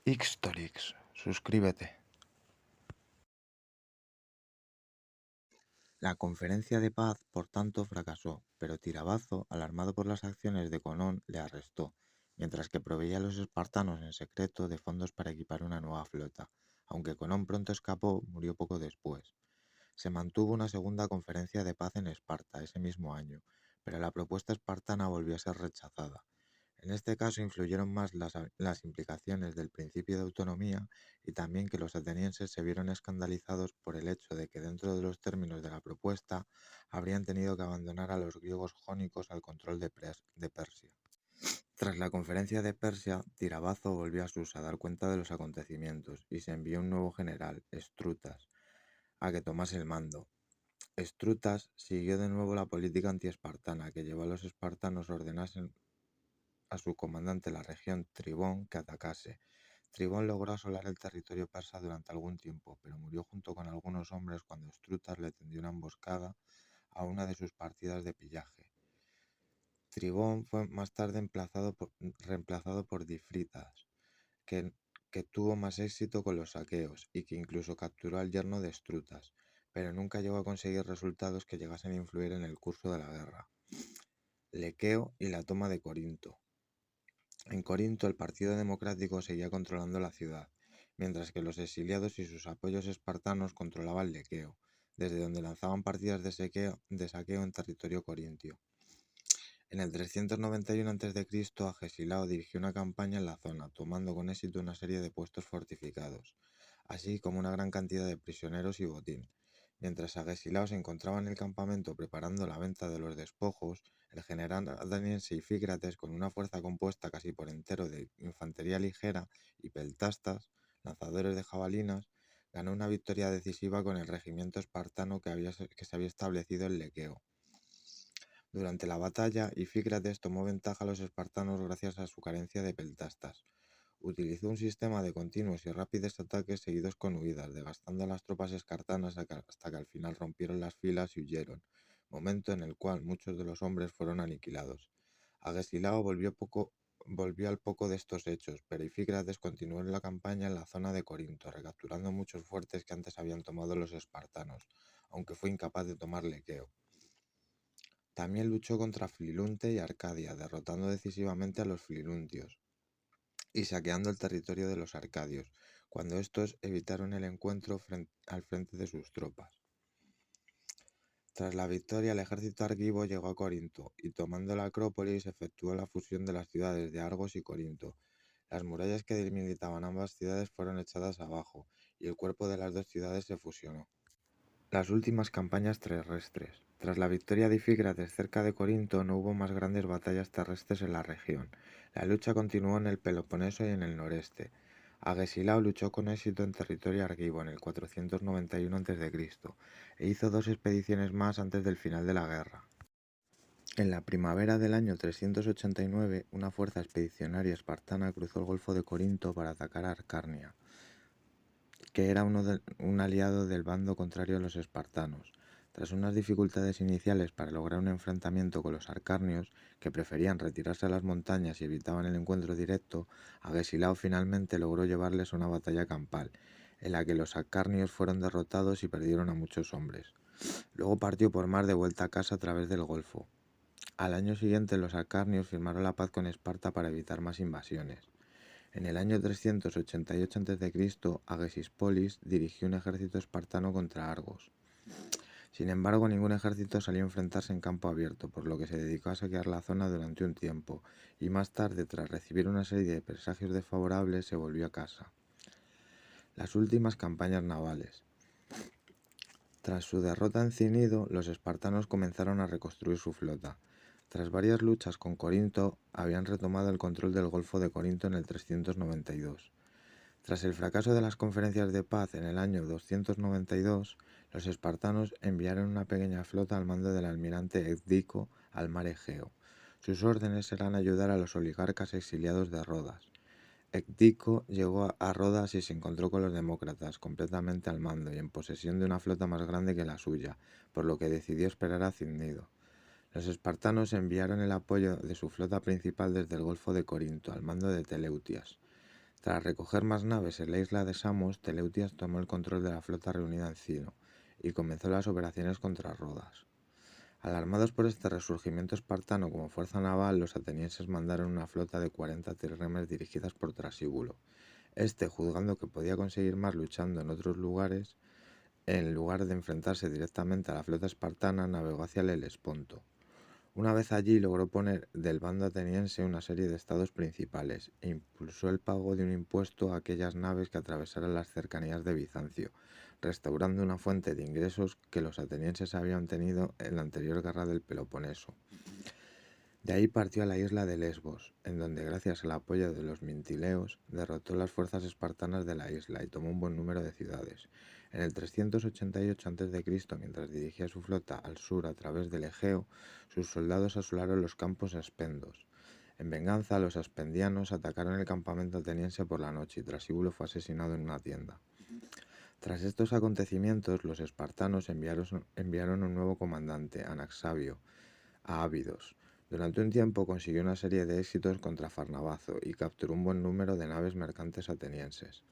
Ixtorix, suscríbete. La conferencia de paz, por tanto, fracasó, pero Tirabazo, alarmado por las acciones de Conón, le arrestó, mientras que proveía a los espartanos en secreto de fondos para equipar una nueva flota. Aunque Conón pronto escapó, murió poco después. Se mantuvo una segunda conferencia de paz en Esparta ese mismo año, pero la propuesta espartana volvió a ser rechazada. En este caso influyeron más las implicaciones del principio de autonomía y también que los atenienses se vieron escandalizados por el hecho de que dentro de los términos de la propuesta habrían tenido que abandonar a los griegos jónicos al control de Persia. Tras la conferencia de Persia, Tirabazo volvió a Susa a dar cuenta de los acontecimientos y se envió un nuevo general, Estrutas, a que tomase el mando. Estrutas siguió de nuevo la política antiespartana que llevó a los espartanos a ordenasen a su comandante la región Tribón que atacase. Tribón logró asolar el territorio persa durante algún tiempo, pero murió junto con algunos hombres cuando Estrutas le tendió una emboscada a una de sus partidas de pillaje. Tribón fue más tarde reemplazado por Difritas, que tuvo más éxito con los saqueos y que incluso capturó al yerno de Estrutas, pero nunca llegó a conseguir resultados que llegasen a influir en el curso de la guerra. Lequeo y la toma de Corinto. En Corinto, el Partido Democrático seguía controlando la ciudad, mientras que los exiliados y sus apoyos espartanos controlaban Lequeo, desde donde lanzaban partidas de saqueo en territorio corintio. En el 391 a.C., Agesilao dirigió una campaña en la zona, tomando con éxito una serie de puestos fortificados, así como una gran cantidad de prisioneros y botín. Mientras Agesilao se encontraba en el campamento preparando la venta de los despojos, el general ateniense Ifícrates, con una fuerza compuesta casi por entero de infantería ligera y peltastas, lanzadores de jabalinas, ganó una victoria decisiva con el regimiento espartano que se había establecido en Lequeo. Durante la batalla, Ifícrates tomó ventaja a los espartanos gracias a su carencia de peltastas. Utilizó un sistema de continuos y rápidos ataques seguidos con huidas, desgastando a las tropas espartanas hasta que al final rompieron las filas y huyeron, momento en el cual muchos de los hombres fueron aniquilados. Agesilao volvió al poco de estos hechos, pero Ifícrates continuó en la campaña en la zona de Corinto, recapturando muchos fuertes que antes habían tomado los espartanos, aunque fue incapaz de tomar Lequeo. También luchó contra Flilunte y Arcadia, derrotando decisivamente a los fliluntios y saqueando el territorio de los arcadios, cuando estos evitaron el encuentro al frente de sus tropas. Tras la victoria, el ejército argivo llegó a Corinto y, tomando la Acrópolis, efectuó la fusión de las ciudades de Argos y Corinto. Las murallas que delimitaban ambas ciudades fueron echadas abajo y el cuerpo de las dos ciudades se fusionó. Las últimas campañas terrestres. Tras la victoria de Ifícrates cerca de Corinto, no hubo más grandes batallas terrestres en la región. La lucha continuó en el Peloponeso y en el noreste. Agesilao luchó con éxito en territorio argivo en el 491 a.C. e hizo 2 expediciones más antes del final de la guerra. En la primavera del año 389, una fuerza expedicionaria espartana cruzó el Golfo de Corinto para atacar a Acarnia, que era un aliado del bando contrario a los espartanos. Tras unas dificultades iniciales para lograr un enfrentamiento con los acarnios, que preferían retirarse a las montañas y evitaban el encuentro directo, Agesilao finalmente logró llevarles a una batalla campal, en la que los acarnios fueron derrotados y perdieron a muchos hombres. Luego partió por mar de vuelta a casa a través del Golfo. Al año siguiente los acarnios firmaron la paz con Esparta para evitar más invasiones. En el año 388 a.C., Agesispolis dirigió un ejército espartano contra Argos. Sin embargo, ningún ejército salió a enfrentarse en campo abierto, por lo que se dedicó a saquear la zona durante un tiempo, y más tarde, tras recibir una serie de presagios desfavorables, se volvió a casa. Las últimas campañas navales. Tras su derrota en Cnido, los espartanos comenzaron a reconstruir su flota. Tras varias luchas con Corinto, habían retomado el control del Golfo de Corinto en el 392. Tras el fracaso de las conferencias de paz en el año 292, los espartanos enviaron una pequeña flota al mando del almirante Ecdico al mar Egeo. Sus órdenes eran ayudar a los oligarcas exiliados de Rodas. Ecdico llegó a Rodas y se encontró con los demócratas, completamente al mando y en posesión de una flota más grande que la suya, por lo que decidió esperar a Cnido. Los espartanos enviaron el apoyo de su flota principal desde el Golfo de Corinto, al mando de Teleutias. Tras recoger más naves en la isla de Samos, Teleutias tomó el control de la flota reunida en Cino y comenzó las operaciones contra Rodas. Alarmados por este resurgimiento espartano como fuerza naval, los atenienses mandaron una flota de 40 trirremes dirigidas por Trasíbulo. Este, juzgando que podía conseguir más luchando en otros lugares, en lugar de enfrentarse directamente a la flota espartana, navegó hacia el Helesponto. Una vez allí logró poner del bando ateniense una serie de estados principales e impulsó el pago de un impuesto a aquellas naves que atravesaran las cercanías de Bizancio, restaurando una fuente de ingresos que los atenienses habían tenido en la anterior guerra del Peloponeso. De ahí partió a la isla de Lesbos, en donde gracias al apoyo de los mintileos derrotó las fuerzas espartanas de la isla y tomó un buen número de ciudades. En el 388 a.C., mientras dirigía su flota al sur a través del Egeo, sus soldados asolaron los campos aspendos. En venganza, los aspendianos atacaron el campamento ateniense por la noche y Trasíbulo fue asesinado en una tienda. Tras estos acontecimientos, los espartanos enviaron un nuevo comandante, Anaxabio, a Ábidos. Durante un tiempo consiguió una serie de éxitos contra Farnabazo y capturó un buen número de naves mercantes atenienses.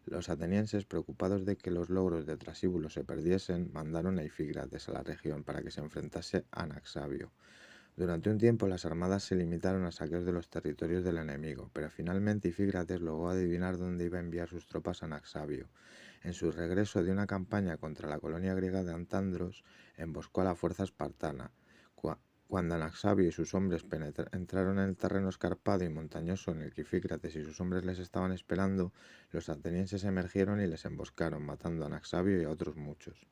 Los atenienses, preocupados de que los logros de Trasíbulo se perdiesen, mandaron a Ifígrates a la región para que se enfrentase a Anaxabio. Durante un tiempo las armadas se limitaron a saqueos de los territorios del enemigo, pero finalmente Ifígrates logró adivinar dónde iba a enviar sus tropas a Anaxabio. En su regreso de una campaña contra la colonia griega de Antandros, emboscó a la fuerza espartana. Cuando Anaxabio y sus hombres entraron en el terreno escarpado y montañoso en el que Ifícrates y sus hombres les estaban esperando, los atenienses emergieron y les emboscaron, matando a Anaxabio y a otros muchos.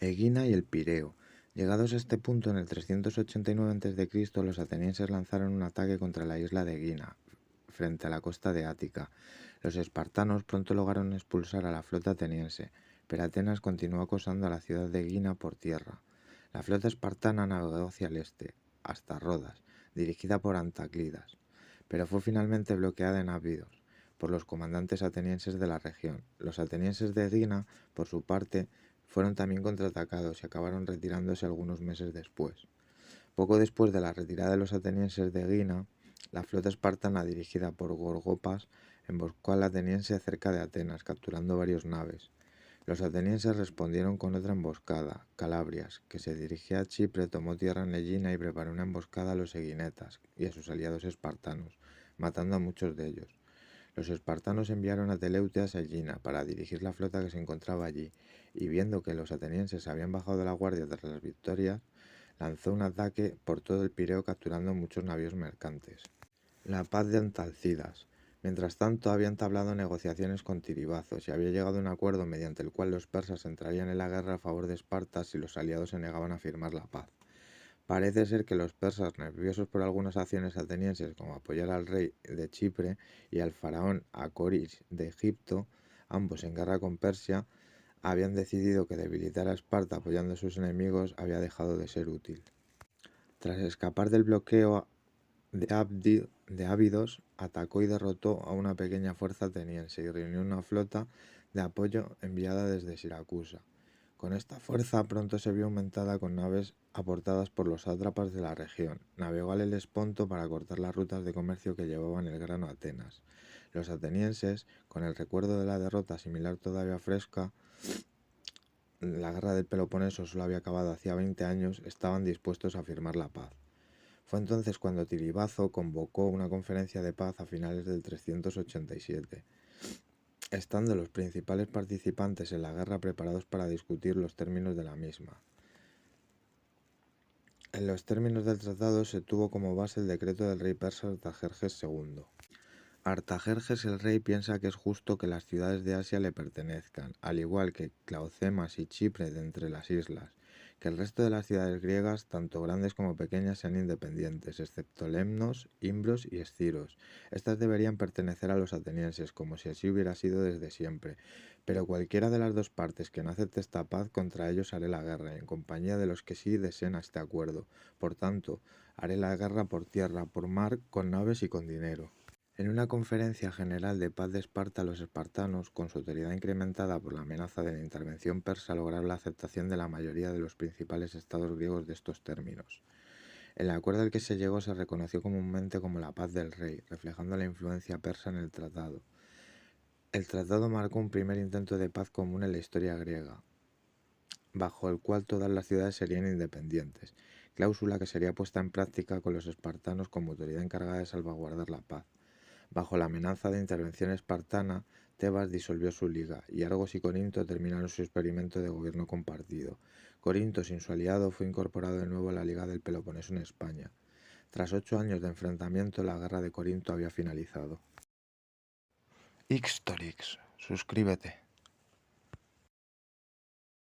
Egina y el Pireo. Llegados a este punto, en el 389 a.C., los atenienses lanzaron un ataque contra la isla de Egina, frente a la costa de Ática. Los espartanos pronto lograron expulsar a la flota ateniense, pero Atenas continuó acosando a la ciudad de Egina por tierra. La flota espartana navegó hacia el este, hasta Rodas, dirigida por Antaclidas, pero fue finalmente bloqueada en Abidos por los comandantes atenienses de la región. Los atenienses de Egina, por su parte, fueron también contraatacados y acabaron retirándose algunos meses después. Poco después de la retirada de los atenienses de Egina, la flota espartana dirigida por Gorgopas emboscó al ateniense cerca de Atenas, capturando varias naves. Los atenienses respondieron con otra emboscada. Calabrias, que se dirigía a Chipre, tomó tierra en Egina y preparó una emboscada a los eginetas y a sus aliados espartanos, matando a muchos de ellos. Los espartanos enviaron a Teleutias a Egina para dirigir la flota que se encontraba allí, y viendo que los atenienses habían bajado de la guardia tras las victorias, lanzó un ataque por todo el Pireo capturando muchos navíos mercantes. La paz de Antalcidas. Mientras tanto, había entablado negociaciones con Tiribazos y había llegado a un acuerdo mediante el cual los persas entrarían en la guerra a favor de Esparta si los aliados se negaban a firmar la paz. Parece ser que los persas, nerviosos por algunas acciones atenienses como apoyar al rey de Chipre y al faraón Acoris de Egipto, ambos en guerra con Persia, habían decidido que debilitar a Esparta apoyando a sus enemigos había dejado de ser útil. Tras escapar del bloqueo de Ábidos, atacó y derrotó a una pequeña fuerza ateniense y reunió una flota de apoyo enviada desde Siracusa. Con esta fuerza pronto se vio aumentada con naves aportadas por los sátrapas de la región. Navegó al Helesponto para cortar las rutas de comercio que llevaban el grano a Atenas. Los atenienses, con el recuerdo de la derrota similar todavía fresca, la guerra del Peloponeso solo había acabado hacía 20 años, estaban dispuestos a firmar la paz. Fue entonces cuando Tiribazo convocó una conferencia de paz a finales del 387, estando los principales participantes en la guerra preparados para discutir los términos de la misma. En los términos del tratado se tuvo como base el decreto del rey persa Artajerjes II. Artajerjes el rey piensa que es justo que las ciudades de Asia le pertenezcan, al igual que Claocemas y Chipre de entre las islas, que el resto de las ciudades griegas, tanto grandes como pequeñas, sean independientes, excepto Lemnos, Imbros y Esciros. Estas deberían pertenecer a los atenienses, como si así hubiera sido desde siempre, pero cualquiera de las dos partes que no acepte esta paz, contra ellos haré la guerra, en compañía de los que sí deseen este acuerdo. Por tanto, haré la guerra por tierra, por mar, con naves y con dinero. En una conferencia general de paz de Esparta, los espartanos, con su autoridad incrementada por la amenaza de la intervención persa, lograron la aceptación de la mayoría de los principales estados griegos de estos términos. El acuerdo al que se llegó se reconoció comúnmente como la paz del rey, reflejando la influencia persa en el tratado. El tratado marcó un primer intento de paz común en la historia griega, bajo el cual todas las ciudades serían independientes, cláusula que sería puesta en práctica con los espartanos como autoridad encargada de salvaguardar la paz. Bajo la amenaza de intervención espartana, Tebas disolvió su liga, y Argos y Corinto terminaron su experimento de gobierno compartido. Corinto, sin su aliado, fue incorporado de nuevo a la Liga del Peloponeso en España. Tras 8 años de enfrentamiento, la guerra de Corinto había finalizado. Ixtorix, suscríbete.